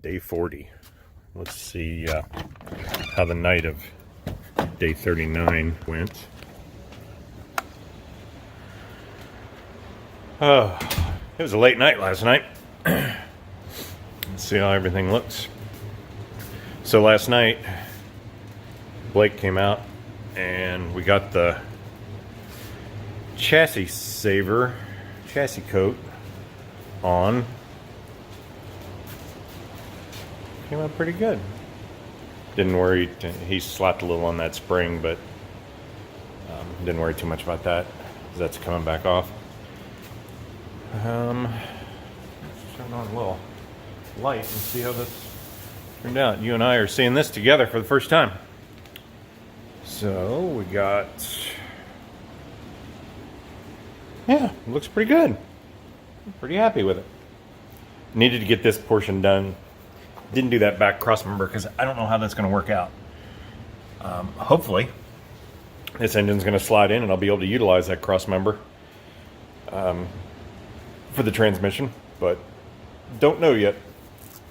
Day 40. Let's see how the night of day 39 went. Oh, it was a late night last night. Let's see how everything looks. So last night, Blake came out and we got the chassis coat on. Came out pretty good. Didn't worry, he slapped a little on that spring, but didn't worry too much about that because that's coming back off. Let's turn on a little light and see how this turned out. You and I are seeing this together for the first time. So we got, yeah, it looks pretty good. I'm pretty happy with it. Needed to get this portion done. Didn't do that back cross member because I don't know how that's going to work out. Hopefully, this engine's going to slide in and I'll be able to utilize that cross member for the transmission, but don't know yet.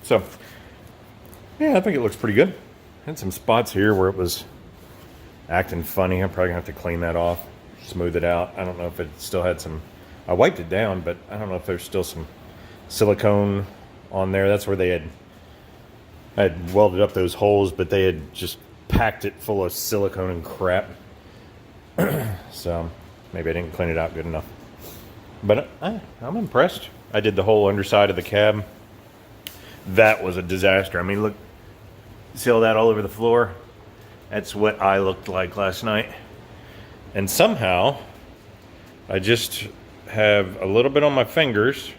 So, yeah, I think it looks pretty good. Had some spots here where it was acting funny. I'm probably going to have to clean that off, smooth it out. I don't know if it still had some... I wiped it down, but I don't know if there's still some silicone on there. That's where I had welded up those holes, but they had just packed it full of silicone and crap. So maybe I didn't clean it out good enough. But I'm impressed. I did the whole underside of the cab. That was a disaster. I mean, look, see all that all over the floor? That's what I looked like last night. And somehow, I just have a little bit on my fingers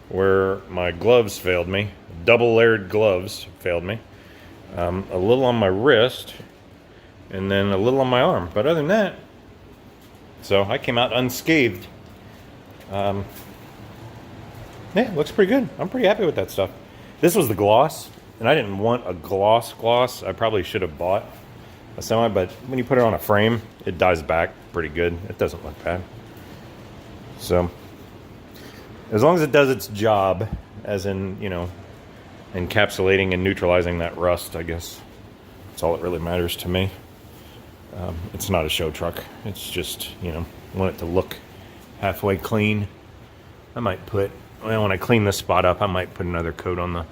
where my gloves failed me. Double layered gloves failed me. A little on my wrist and then a little on my arm. But other than that, so I came out unscathed. Yeah, it looks pretty good. I'm pretty happy with that stuff. This was the gloss, and I didn't want a gloss. I probably should have bought a semi, but when you put it on a frame, it dies back pretty good. It doesn't look bad. So, as long as it does its job, as in, you know, encapsulating and neutralizing that rust, I guess that's all that really matters to me. It's not a show truck. It's just, you know, want it to look halfway clean. I might put, well, when I clean this spot up, I might put another coat on the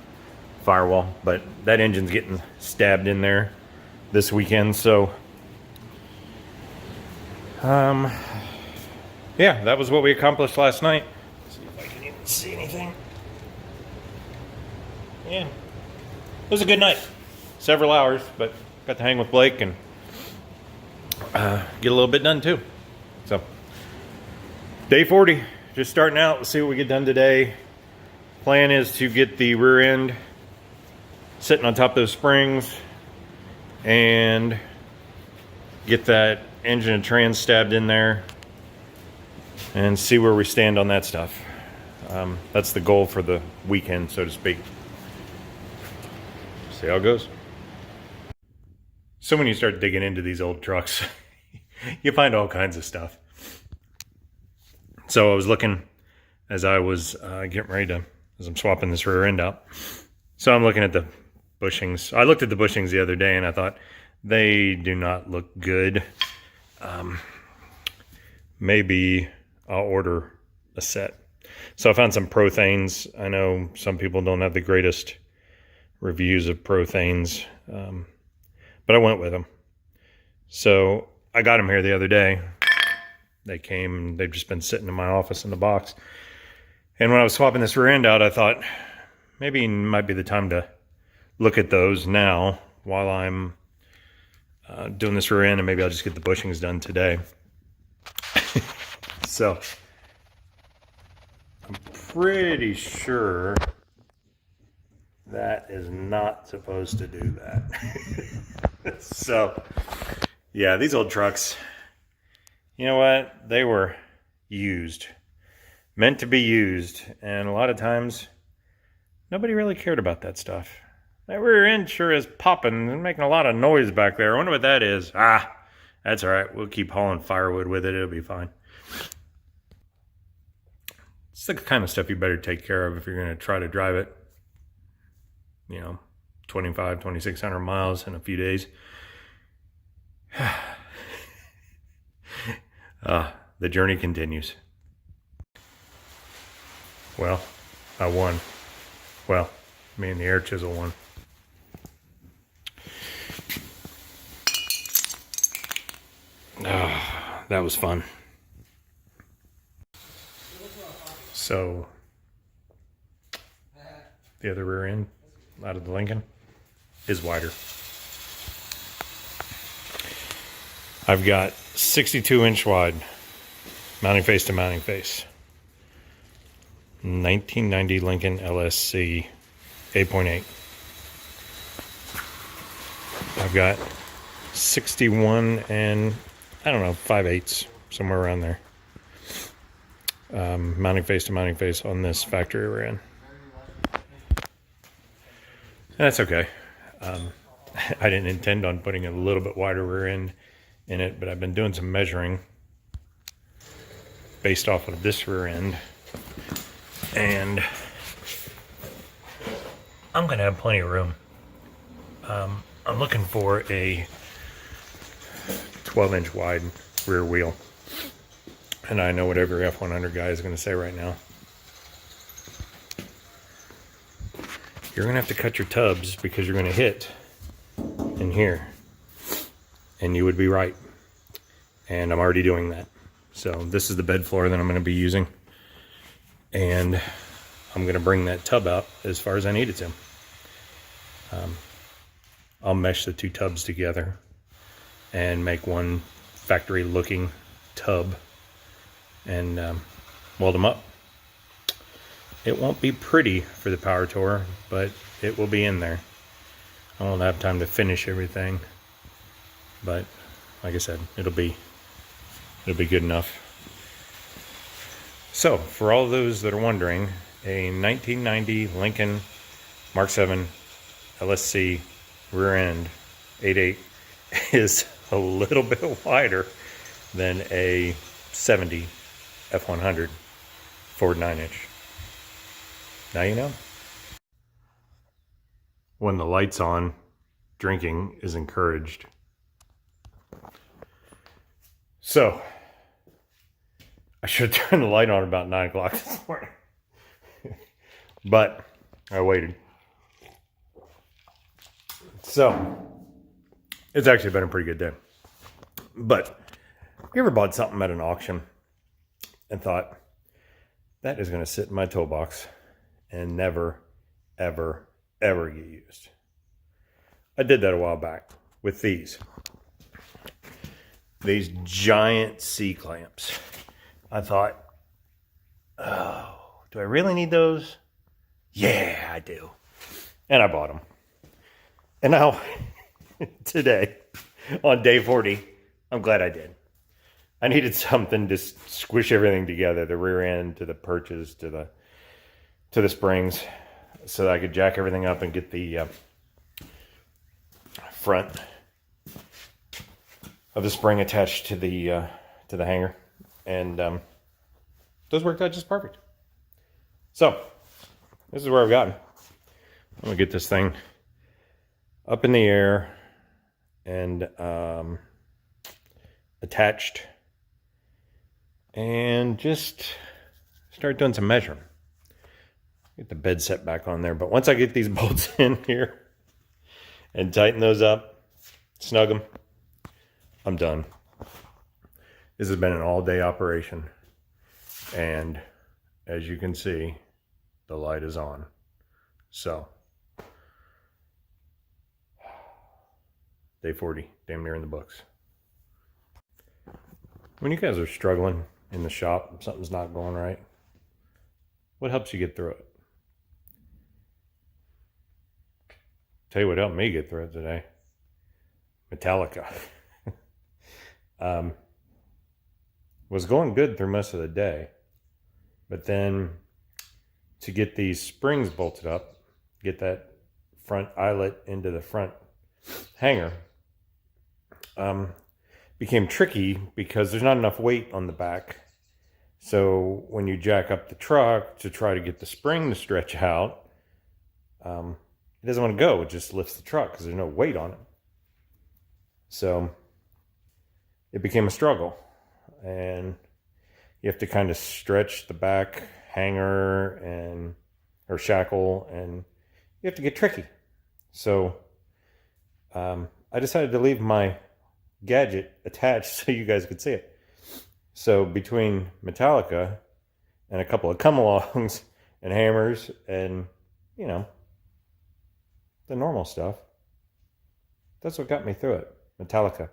firewall, but that engine's getting stabbed in there this weekend, so yeah, that was what we accomplished last night. Let's see if I can even see anything. Yeah, it was a good night. Several hours, but got to hang with Blake and get a little bit done too. So, day 40, just starting out. Let's see what we get done today. Plan is to get the rear end sitting on top of those springs and get that engine and trans stabbed in there and see where we stand on that stuff. That's the goal for the weekend, so to speak. See how it goes. So when you start digging into these old trucks, you find all kinds of stuff. So I was looking as I was getting ready to, as I'm swapping this rear end out. So I'm looking at the bushings. I looked at the bushings the other day and I thought, they do not look good. Maybe I'll order a set. So I found some Prothanes. I know some people don't have the greatest reviews of Prothanes, but I went with them. So I got them here the other day. They came and they've just been sitting in my office in the box. And when I was swapping this rear end out, I thought maybe it might be the time to look at those now while I'm doing this rear end, and maybe I'll just get the bushings done today. So I'm pretty sure that is not supposed to do that. So yeah, these old trucks, you know what? They were used, meant to be used, and a lot of times nobody really cared about that stuff. That rear end sure is popping and making a lot of noise back there. I wonder what that is. That's all right. We'll keep hauling firewood with it. It'll be fine. It's the kind of stuff you better take care of if you're going to try to drive it. you know, 2,600 miles in a few days. The journey continues. Well, I won. Well, me and the air chisel won. That was fun. So, the other rear end out of the Lincoln is wider. I've got 62-inch wide mounting face to mounting face. 1990 Lincoln LSC 8.8. I've got 61 and I don't know, 5/8, somewhere around there. Mounting face to mounting face on this factory rear end. That's okay. I didn't intend on putting a little bit wider rear end in it, but I've been doing some measuring based off of this rear end, and I'm gonna have plenty of room. I'm looking for a 12-inch wide rear wheel, and I know what every F100 guy is going to say right now. You're going to have to cut your tubs because you're going to hit in here, and you would be right, and I'm already doing that. So this is the bed floor that I'm going to be using, and I'm going to bring that tub out as far as I need it to. I'll mesh the two tubs together and make one factory looking tub and weld them up. It won't be pretty for the power tour, but it will be in there. I won't have time to finish everything, but like I said, it'll be good enough. So for all those that are wondering, a 1990 Lincoln Mark 7 LSC rear end 8.8 is a little bit wider than a 70 F100 Ford 9-inch. Now you know. When the light's on, drinking is encouraged. So, I should have turned the light on about 9 o'clock this morning. But I waited. So, it's actually been a pretty good day. But, you ever bought something at an auction and thought, that is going to sit in my toolbox and never, ever, ever get used? I did that a while back with these giant C-clamps. I thought, oh, do I really need those? Yeah, I do. And I bought them. And now, today, on day 40, I'm glad I did. I needed something to squish everything together, the rear end to the perches to the springs, so that I could jack everything up and get the front of the spring attached to the hanger, and those worked out just perfect. So this is where I've gotten. I'm gonna get this thing up in the air and attached, and just start doing some measuring. Get the bed set back on there, but once I get these bolts in here and tighten those up, snug them, I'm done. This has been an all-day operation, and as you can see, the light is on. So day 40, damn near in the books. When you guys are struggling in the shop, something's not going right, what helps you get through it? Tell you what helped me get through it today. Metallica. Was going good through most of the day, but then to get these springs bolted up, get that front eyelet into the front hanger, became tricky because there's not enough weight on the back. So when you jack up the truck to try to get the spring to stretch out, it doesn't want to go. It just lifts the truck because there's no weight on it. So it became a struggle. And you have to kind of stretch the back hanger or shackle, and you have to get tricky. So I decided to leave my gadget attached so you guys could see it. So between Metallica and a couple of come-alongs and hammers and, the normal stuff, that's what got me through it. Metallica.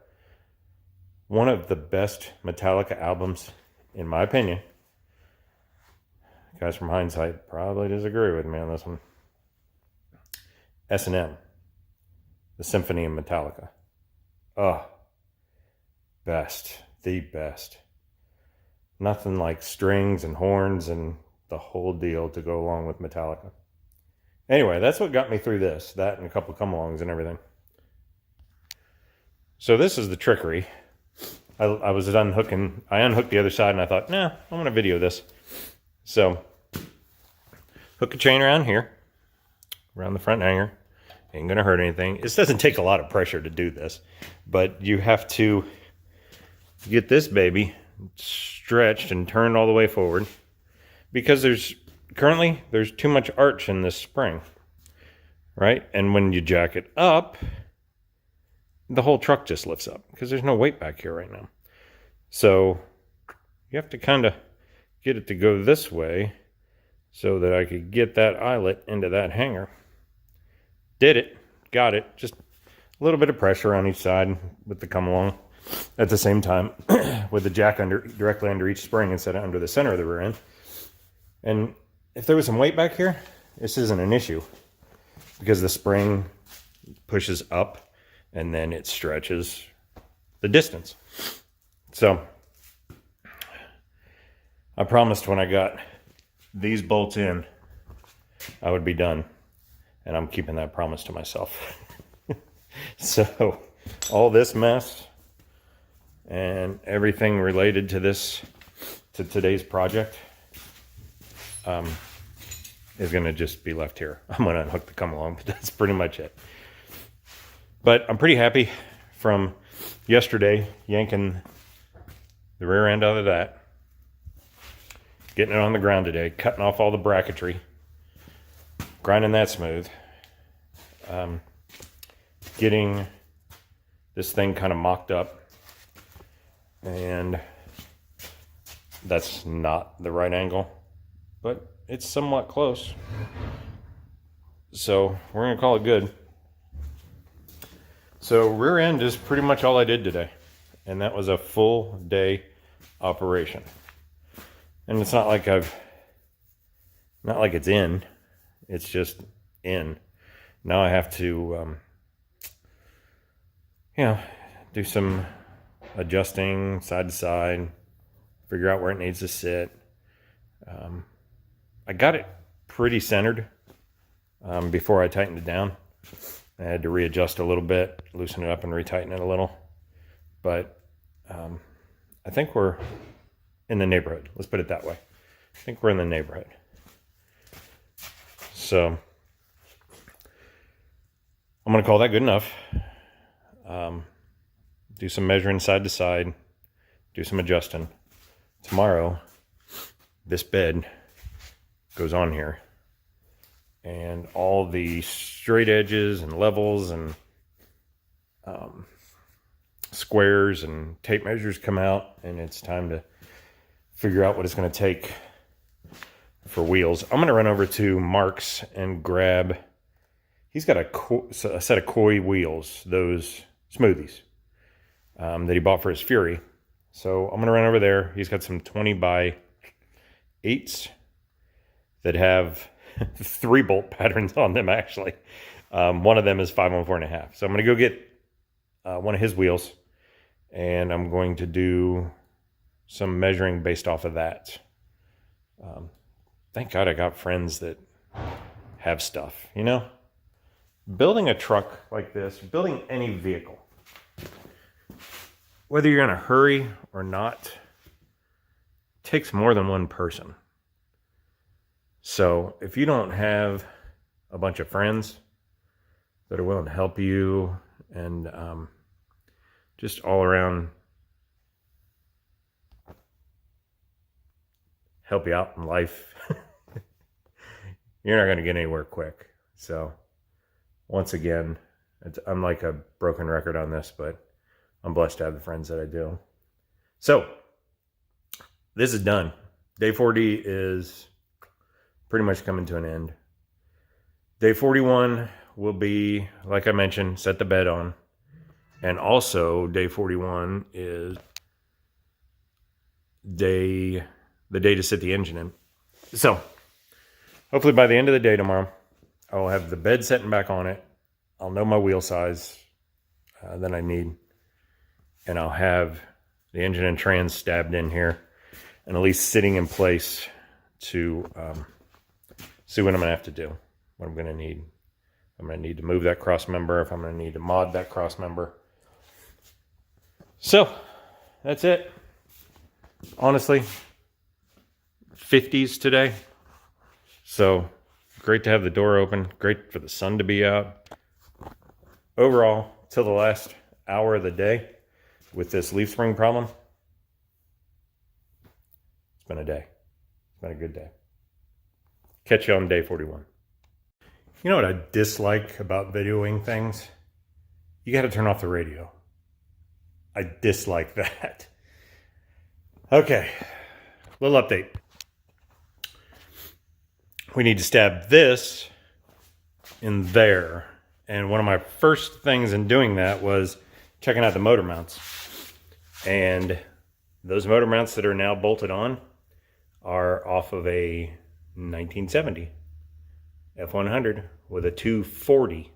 One of the best Metallica albums, in my opinion. Guys from hindsight probably disagree with me on this one. S&M. The Symphony in Metallica. Oh, best. The best. Nothing like strings and horns and the whole deal to go along with Metallica. Anyway, that's what got me through this. That and a couple of come-alongs and everything. So this is the trickery. I was unhooking. I unhooked the other side and I thought, nah, I'm going to video this. So, hook a chain around here, around the front hanger. Ain't going to hurt anything. It doesn't take a lot of pressure to do this, but you have to get this baby stretched and turned all the way forward, because there's too much arch in this spring, right? And when you jack it up, the whole truck just lifts up because there's no weight back here right now. So you have to kind of get it to go this way so that I could get that eyelet into that hanger. Did it, got it. Just a little bit of pressure on each side with the come along at the same time with the jack directly under each spring instead of under the center of the rear end. And if there was some weight back here, this isn't an issue because the spring pushes up and then it stretches the distance. So I promised when I got these bolts in, I would be done. And I'm keeping that promise to myself. So all this mess and everything related to today's project, is going to just be left here. I'm going to unhook the come along, but that's pretty much it. But I'm pretty happy from yesterday, yanking the rear end out of that, getting it on the ground today, cutting off all the bracketry, grinding that smooth, getting this thing kind of mocked up, and that's not the right angle, but it's somewhat close. So we're going to call it good. So rear end is pretty much all I did today, and that was a full day operation. And it's not like it's in, it's just in. Now I have to, do some adjusting side to side, figure out where it needs to sit. I got it pretty centered before I tightened it down. I had to readjust a little bit, loosen it up and retighten it a little. But I think we're in the neighborhood. Let's put it that way. I think we're in the neighborhood. So I'm going to call that good enough. Do some measuring side to side, do some adjusting. Tomorrow, this bed goes on here, and all the straight edges and levels and squares and tape measures come out, and it's time to figure out what it's going to take for wheels. I'm going to run over to Mark's and grab, he's got a set of Koi wheels, those smoothies that he bought for his Fury. So I'm going to run over there. He's got some 20x8s that have 3 bolt patterns on them, actually. One of them is 514.5. So I'm going to go get one of his wheels, and I'm going to do some measuring based off of that. Thank God I got friends that have stuff, Building a truck like this, building any vehicle, whether you're in a hurry or not, takes more than one person. So if you don't have a bunch of friends that are willing to help you and just all around help you out in life. You're not going to get anywhere quick. So once again, I'm like a broken record on this, but I'm blessed to have the friends that I do. So this is done. Day 40 is pretty much coming to an end. Day 41 will be, like I mentioned, set the bed on. And also day 41 is the day to sit the engine in. So hopefully by the end of the day tomorrow, I will have the bed setting back on it. I'll know my wheel size that I need. And I'll have the engine and trans stabbed in here and at least sitting in place to see what I'm going to have to do, what I'm going to need. I'm going to need to move that cross member, if I'm going to need to mod that cross member. So that's it. Honestly, 50s today. So great to have the door open. Great for the sun to be out. Overall, till the last hour of the day with this leaf spring problem, it's been a day. It's been a good day. Catch you on day 41. You know what I dislike about videoing things? You got to turn off the radio. I dislike that. Okay, little update. We need to stab this in there. And one of my first things in doing that was checking out the motor mounts. And those motor mounts that are now bolted on are off of a 1970 F100 with a 240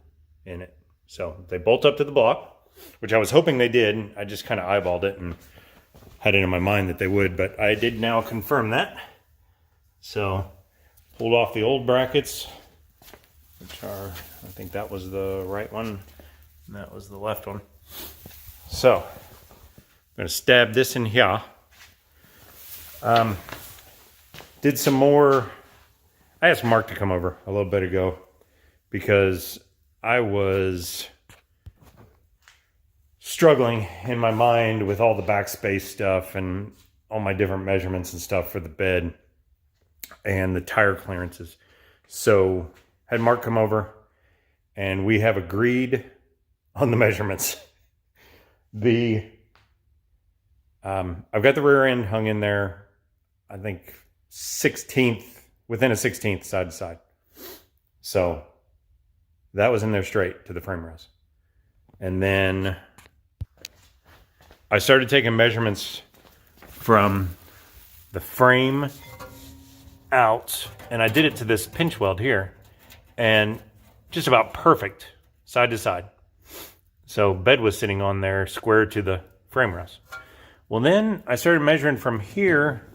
in it. So they bolt up to the block, which I was hoping they did. I just kind of eyeballed it and had it in my mind that they would, but I did now confirm that. So pulled off the old brackets, which are, I think that was the right one, and that was the left one. So I'm going to stab this in here. Did some more. I asked Mark to come over a little bit ago because I was struggling in my mind with all the backspace stuff and all my different measurements and stuff for the bed and the tire clearances. So had Mark come over and we have agreed on the measurements. I've got the rear end hung in there, I think 16th, within a 16th side to side. So that was in there straight to the frame rails. And then I started taking measurements from the frame out, and I did it to this pinch weld here, and just about perfect side to side. So bed was sitting on there square to the frame rails. Well, then I started measuring from here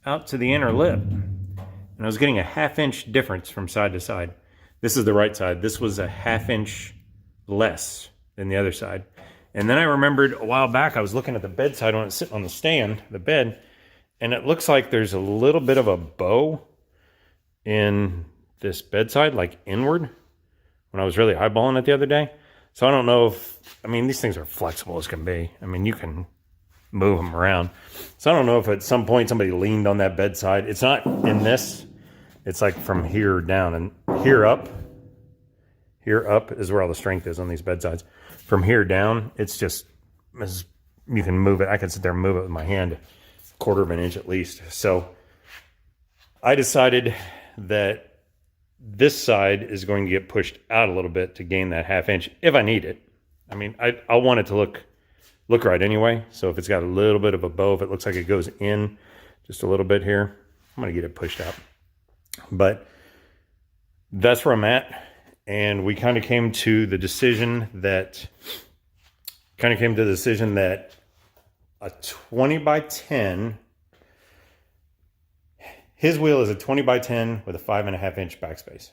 out to the inner lip, and I was getting a 1/2 inch difference from side to side. This is the right side. This was a 1/2 inch less than the other side. And then I remembered a while back, I was looking at the bedside when it's sitting on the stand, the bed, and it looks like there's a little bit of a bow in this bedside, like inward, when I was really eyeballing it the other day. So I don't know if, I mean, these things are flexible as can be. I mean, you can move them around. So I don't know if at some point somebody leaned on that bedside. It's not in this. It's like from here down, and here up is where all the strength is on these bedsides. From here down, it's just, you can move it. I can sit there and move it with my hand, 1/4 inch at least. So I decided that this side is going to get pushed out a little bit to gain that 1/2 inch if I need it. I mean, I want it to look right anyway. So if it's got a little bit of a bow, if it looks like it goes in just a little bit here, I'm going to get it pushed out. But that's where I'm at. And we kind of came to the decision that a 20 by 10, his wheel is a 20 by 10 with a 5.5 inch backspace.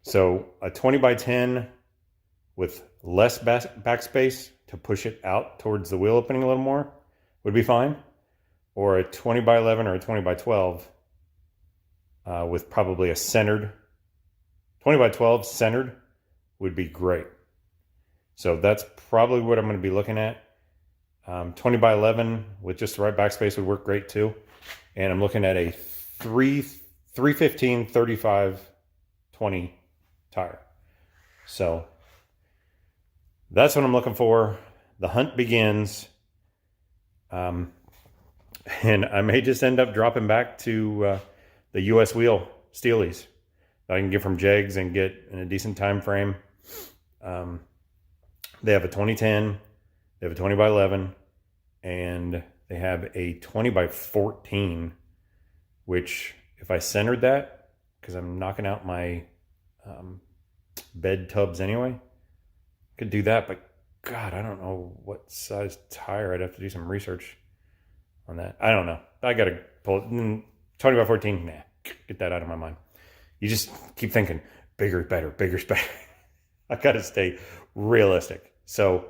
So a 20 by 10 with less backspace to push it out towards the wheel opening a little more would be fine. Or a 20 by 11 or a 20 by 12 with probably a centered 20 by 12 centered would be great. So that's probably what I'm going to be looking at. 20 by 11 with just the right backspace would work great too. And I'm looking at a 315 35 20 tire. So that's what I'm looking for. The hunt begins. And I may just end up dropping back to the US wheel Steelies that I can get from Jegs and get in a decent time frame. They have a 2010, they have a 20 by 11, and they have a 20 by 14, which if I centered that, because I'm knocking out my bed tubs anyway, could do that. But God, I don't know what size tire. I'd have to do some research on that. I don't know. I got to pull it. 20 by 14, nah, get that out of my mind. You just keep thinking, bigger is better, bigger is better. I got to stay realistic. So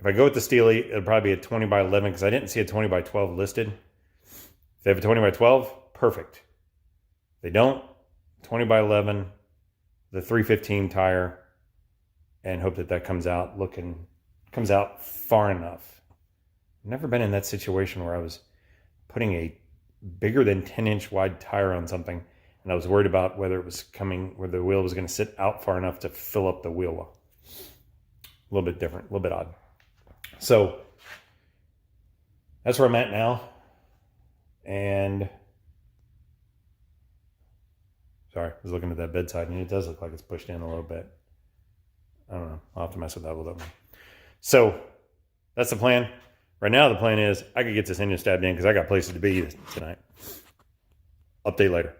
if I go with the Steely, it'll probably be a 20 by 11 because I didn't see a 20 by 12 listed. If they have a 20 by 12, perfect. If they don't, 20 by 11, the 315 tire, and hope that that comes out far enough. I've never been in that situation where I was putting a bigger than 10-inch wide tire on something, and I was worried about whether the wheel was going to sit out far enough to fill up the wheel well. A little bit different, a little bit odd. So that's where I'm at now. And sorry, I was looking at that bedside and it does look like it's pushed in a little bit. I don't know. I'll have to mess with that a little bit. So that's the plan. Right now the plan is I could get this engine stabbed in because I got places to be tonight. Update later.